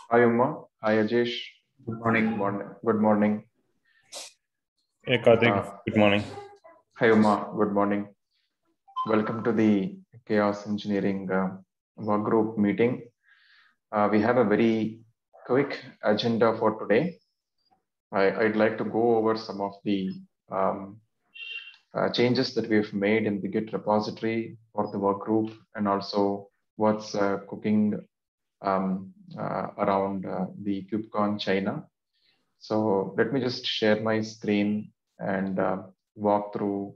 Hi Uma. Hi Ajesh. Good morning. Good morning. Hey Karthik, good morning. Hi Uma. Good morning. Welcome to the Chaos Engineering work group meeting. We have a very quick agenda for today. I'd like to go over some of the changes that we've made in the Git repository for the work group, and also what's cooking around the KubeCon China. So let me just share my screen and walk through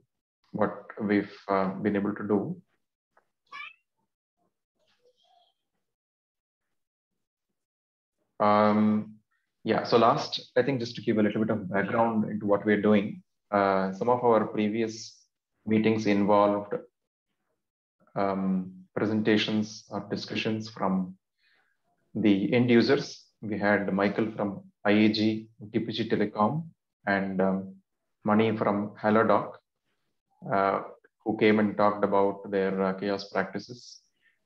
what we've been able to do. Yeah, so I think just to give a little bit of background into what we're doing, some of our previous meetings involved presentations or discussions from the end users. We had Michael from IAG, TPG Telecom, and Mani from Halodoc, who came and talked about their chaos practices.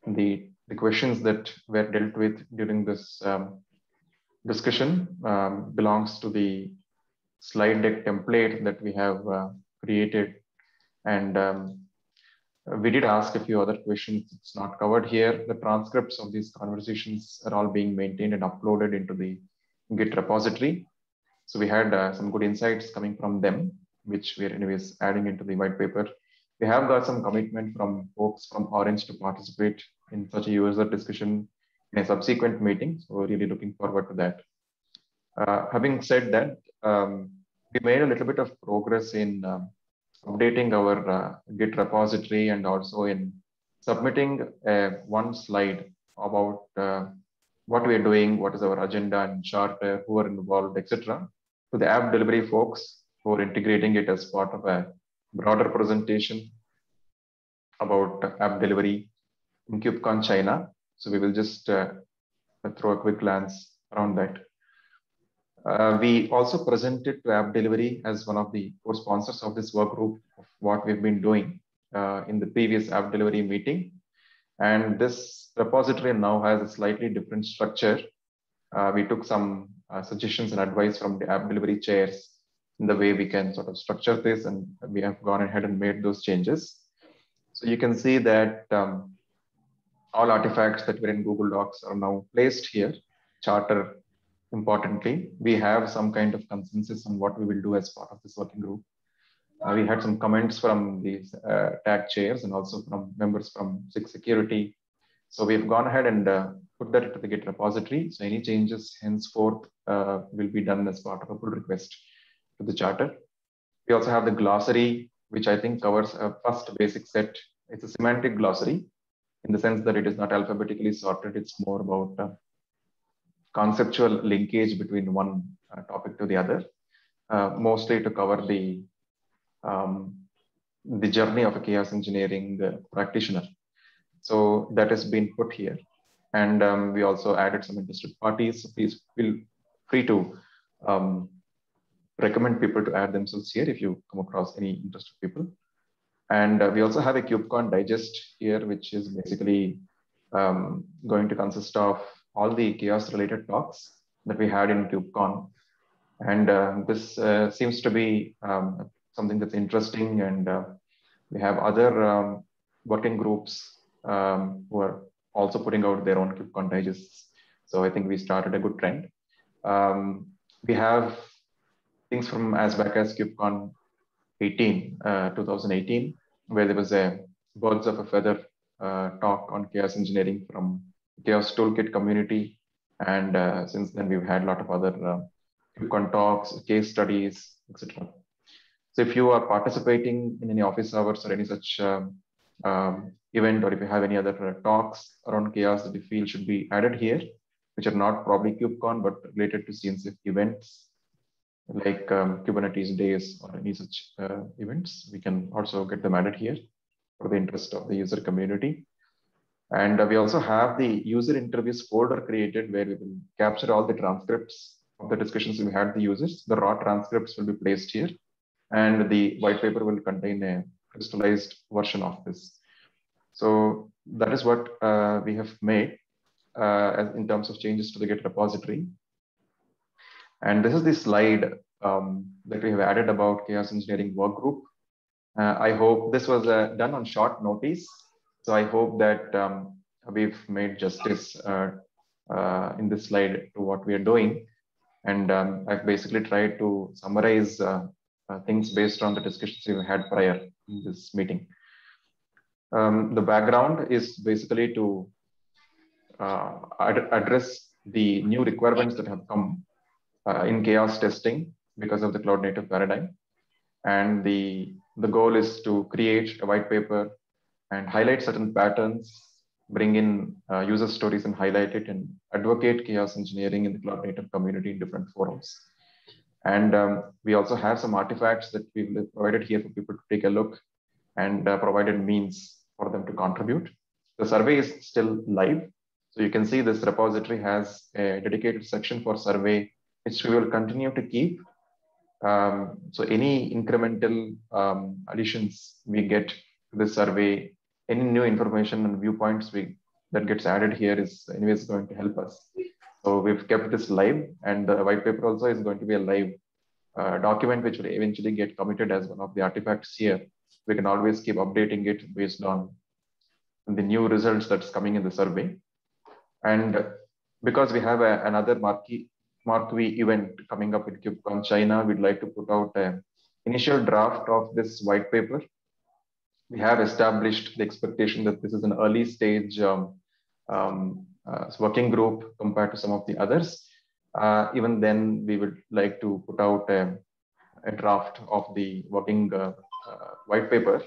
The questions that were dealt with during this discussion belongs to the slide deck template that we have created. And we did ask a few other questions. It's not covered here. The transcripts of these conversations are all being maintained and uploaded into the Git repository. So we had some good insights coming from them, which we're anyways adding into the white paper. We have got some commitment from folks from Orange to participate in such a user discussion in a subsequent meeting. So we're really looking forward to that. Having said that, we made a little bit of progress in updating our Git repository and also in submitting one slide about what we are doing, what is our agenda and charter, who are involved, etc., to the app delivery folks who are integrating it as part of a broader presentation about app delivery in KubeCon China. So we will just throw a quick glance around that. We also presented to App Delivery as one of the co-sponsors of this work group of what we've been doing in the previous App Delivery meeting. And this repository now has a slightly different structure. We took some suggestions and advice from the App Delivery chairs in the way we can sort of structure this, and we have gone ahead and made those changes. So you can see that all artifacts that were in Google Docs are now placed here. Charter, importantly, we have some kind of consensus on what we will do as part of this working group. We had some comments from these tag chairs and also from members from SIG Security. So we've gone ahead and put that into the Git repository. So any changes henceforth will be done as part of a pull request to the charter. We also have the glossary, which I think covers a first basic set. It's a semantic glossary in the sense that it is not alphabetically sorted. It's more about conceptual linkage between one topic to the other, mostly to cover the journey of a chaos engineering practitioner. So that has been put here. And we also added some interested parties. So please feel free to recommend people to add themselves here if you come across any interested people. And we also have a KubeCon digest here, which is basically going to consist of all the chaos related talks that we had in KubeCon. And this seems to be something that's interesting. And we have other working groups who are also putting out their own KubeCon digests. So I think we started a good trend. We have things from as back as KubeCon 2018, where there was a birds of a feather talk on chaos engineering from Chaos Toolkit community. And since then, we've had a lot of other KubeCon talks, case studies, etc. So if you are participating in any office hours or any such event, or if you have any other talks around chaos that you feel should be added here, which are not probably KubeCon, but related to CNCF events, like Kubernetes days or any such events, we can also get them added here for the interest of the user community. And we also have the user interviews folder created where we will capture all the transcripts of the discussions we had with the users. The raw transcripts will be placed here, and the white paper will contain a crystallized version of this. So that is what we have made. in terms of changes to the Git repository. And this is the slide that we have added about Chaos Engineering Workgroup. I hope this was done on short notice. So I hope that we've made justice in this slide to what we are doing. And I've basically tried to summarize things based on the discussions we've had prior in this meeting. The background is basically to address the new requirements that have come in chaos testing because of the cloud native paradigm. And the goal is to create a white paper and highlight certain patterns, bring in user stories and highlight it, and advocate chaos engineering in the cloud native community in different forums. And we also have some artifacts that we've provided here for people to take a look, and provided means for them to contribute. The survey is still live. So you can see this repository has a dedicated section for survey, which we will continue to keep. So any incremental additions we get to the survey, any new information and viewpoints that gets added here is anyways going to help us. So we've kept this live, and the white paper also is going to be a live document, which will eventually get committed as one of the artifacts here. We can always keep updating it based on the new results that's coming in the survey. And because we have another marquee event coming up in KubeCon China, we'd like to put out an initial draft of this white paper. We have established the expectation that this is an early stage working group compared to some of the others. Even then, we would like to put out a draft of the working white paper.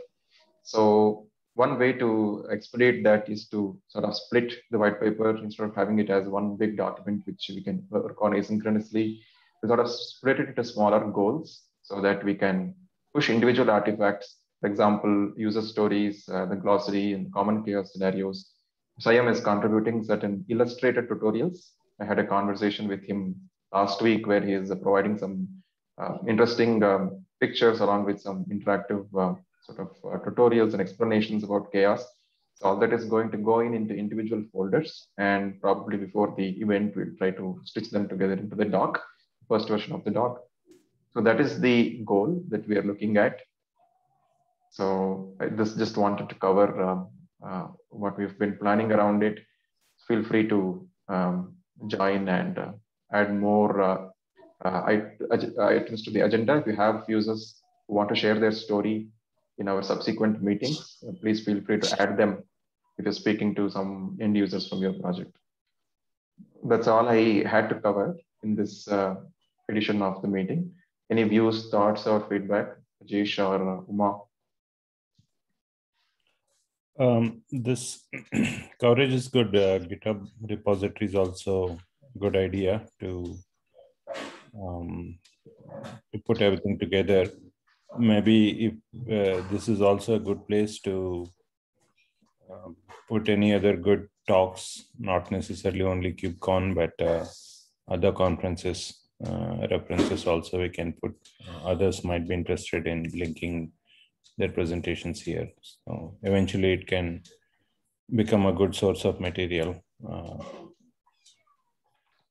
So one way to expedite that is to sort of split the white paper instead of having it as one big document, which we can work on asynchronously. We sort of split it into smaller goals so that we can push individual artifacts. For example, user stories, the glossary, and common chaos scenarios. Sayam is contributing certain illustrated tutorials. I had a conversation with him last week where he is providing some interesting pictures along with some interactive sort of tutorials and explanations about chaos. So all that is going to go into individual folders, and probably before the event, we'll try to stitch them together into the doc, first version of the doc. So that is the goal that we are looking at. So I just wanted to cover what we've been planning around it. Feel free to join and add more items to the agenda. If you have users who want to share their story in our subsequent meetings, please feel free to add them if you're speaking to some end users from your project. That's all I had to cover in this edition of the meeting. Any views, thoughts, or feedback, Rajesh or Uma? This coverage is good. GitHub repository is also a good idea to put everything together. Maybe if this is also a good place to put any other good talks, not necessarily only KubeCon, but other conferences references also we can put. Others might be interested in linking their presentations here. So eventually it can become a good source of material.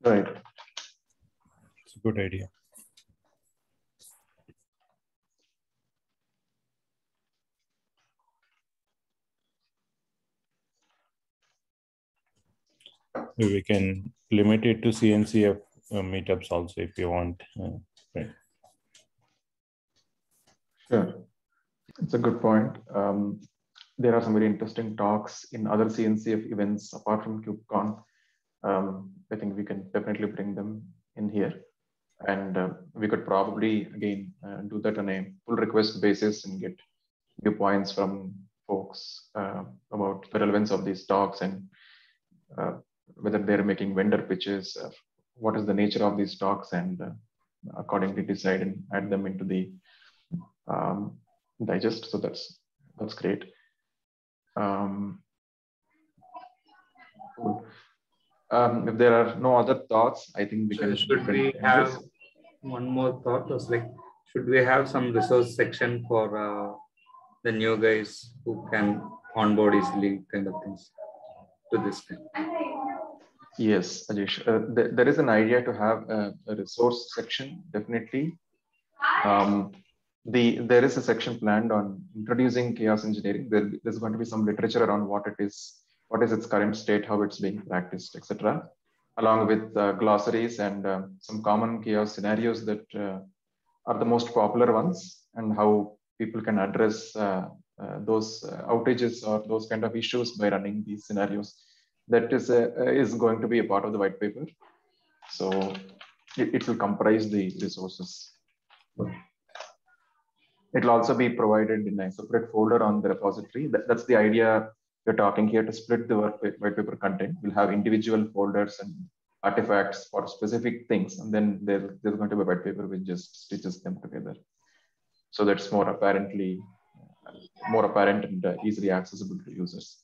Right. It's a good idea. We can limit it to CNCF meetups also if you want. Right. Sure. It's a good point. There are some very interesting talks in other CNCF events apart from KubeCon. I think we can definitely bring them in here. And we could probably, again, do that on a pull request basis and get viewpoints from folks about the relevance of these talks and whether they're making vendor pitches, what is the nature of these talks, and accordingly decide and add them into the digest. So that's great. Cool. If there are no other thoughts, I think we can. Should we have one more thought? Was like, should we have some resource section for the new guys who can onboard easily, kind of things, to this thing? Yes, Ajesh. There is an idea to have a resource section, definitely. There is a section planned on introducing chaos engineering. There's going to be some literature around what it is, what is its current state, how it's being practiced, etc., along with glossaries and some common chaos scenarios that are the most popular ones, and how people can address those outages or those kind of issues by running these scenarios. That is going to be a part of the white paper. So it will comprise the resources. It will also be provided in a separate folder on the repository. That's the idea we're talking here, to split the white paper content. We'll have individual folders and artifacts for specific things, and then there's going to be a white paper which just stitches them together. So that's more apparent and easily accessible to users.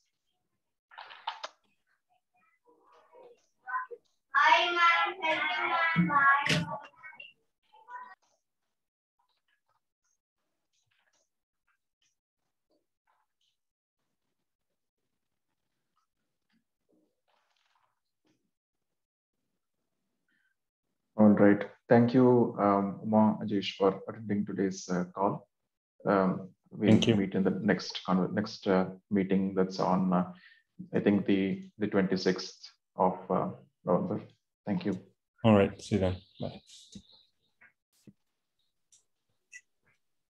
All right. Thank you, Uma, Ajesh, for attending today's call. We'll meet in the next meeting that's on, I think, the 26th of November. Thank you. All right. See you then. Bye.